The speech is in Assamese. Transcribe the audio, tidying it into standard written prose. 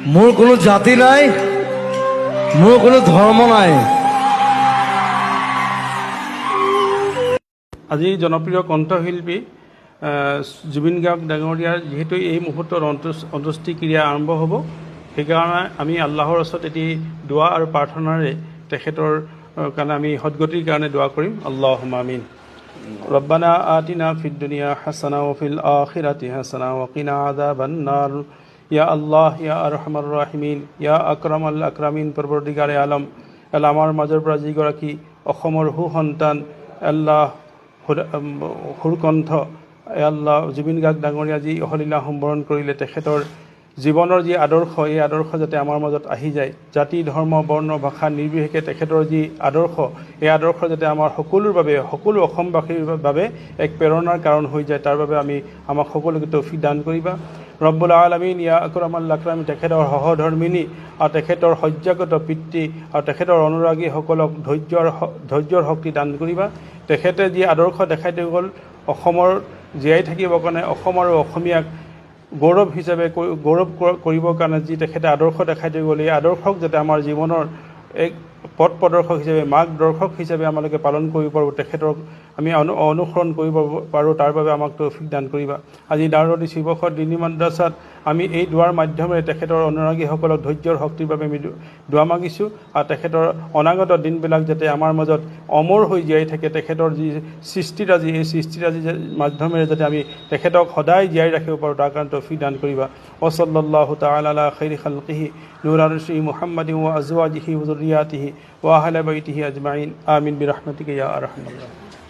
মোৰ কোনো জাতি নাই, মোৰ কোনো ধৰ্ম নাই। আজি জনপ্ৰিয় কণ্ঠশিল্পী জুবিন গাৰ্গ ডাঙৰীয়াৰ যিহেতু এই মুহূৰ্তত অন্ত্যেষ্টিক্ৰিয়া আৰম্ভ হ'ব, সেইকাৰণে আমি আল্লাহৰ ওচৰত এটি দোৱা আৰু প্ৰাৰ্থনাৰে তেখেতৰ কাৰণে আমি সদগতিৰ কাৰণে দোৱা কৰিম। আল্লাহুম্মা আমিন। ৰব্বানা আতিনা ফিদ দুনিয়া হাসানা ওয়া ফিল আখিৰাতি হাসানা ওয়া কিনা আযাবান নাৰ। ইয়া আল্লাহ ইয়া আৰহামাৰ ৰাহিমিন ইয়া আকৰামাল আকৰামিন। পৰৱৰ্তীকাৰে আলম আল্লাহ, আমাৰ মাজৰ পৰা যিগৰাকী অসমৰ সুসন্তান আল্লাহ সুৰকণ্ঠ আল্লাহ জুবিন গাৰ্গ ডাঙৰীয়া যি অহলীলা সম্বৰণ কৰিলে, তেখেতৰ জীৱনৰ যি আদৰ্শ, এই আদৰ্শ যাতে আমাৰ মাজত আহি যায়। জাতি ধৰ্ম বৰ্ণ ভাষা নিৰ্বিশেষে তেখেতৰ যি আদৰ্শ, এই আদৰ্শ যাতে আমাৰ সকলোৰ বাবে, সকলো অসমবাসীৰ বাবে এক প্ৰেৰণাৰ কাৰণ হৈ যায়, তাৰ বাবে আমাক সকলোকে তৌফিক দান কৰিবা। ৰব্বুল আলামিন ইয়া আকৰামাল আকৰামিন। তেখেতৰ সহধৰ্মিনী আৰু তেখেতৰ সহ্যাগত পিতৃ আৰু তেখেতৰ অনুৰাগীসকলক ধৈৰ্যৰ শক্তি দান কৰিবা। তেখেতে যি আদৰ্শ দেখাই থৈ গ'ল, অসমৰ জীয়াই থাকিবৰ কাৰণে, অসম আৰু অসমীয়াক গৌৰৱ হিচাপে গৌৰৱ কৰিবৰ কাৰণে যি তেখেতে আদৰ্শ দেখাই থৈ গ'ল, এই আদৰ্শক যাতে আমাৰ জীৱনৰ এক পথ প্ৰদৰ্শক হিচাপে, মাৰ্গদৰ্শক হিচাপে আমালোকে পালন কৰিব পাৰোঁ, তেখেতক আমি অনুসৰণ কৰিব পাৰোঁ, তাৰ বাবে আমাক তৌফিক দান কৰিবা। আজি দাৰুল শিৱসাগৰ দিনী মাদ্ৰাছাত আমি এই দুৱাৰ মাধ্যমেৰে তেখেতৰ অনুৰাগীসকলক ধৈৰ্যৰ শক্তিৰ বাবে আমি দোৱা মাগিছোঁ, আৰু তেখেতৰ অনাগত দিনবিলাক যাতে আমাৰ মাজত অমৰ হৈ জীয়াই থাকে। তেখেতৰ যি সৃষ্টিৰাজি, এই সৃষ্টিৰাজিৰ মাধ্যমেৰে যাতে আমি তেখেতক সদায় জীয়াই ৰাখিব পাৰোঁ, তাৰ কাৰণে তৌফিক দান কৰিবা। ওয়াসাল্লাল্লাহু তাআলা আলা খাইৰি খালকিহি নূৰ আৰশি মুহাম্মাদিন ওয়া আজওয়াজিহি ওয়া যুৰৰিয়াতিহি ওয়া আহলি বাইতিহি আজমাইন। আমিন বিৰহমাতিকা ইয়া আৰহামাৰ ৰাহিমিন।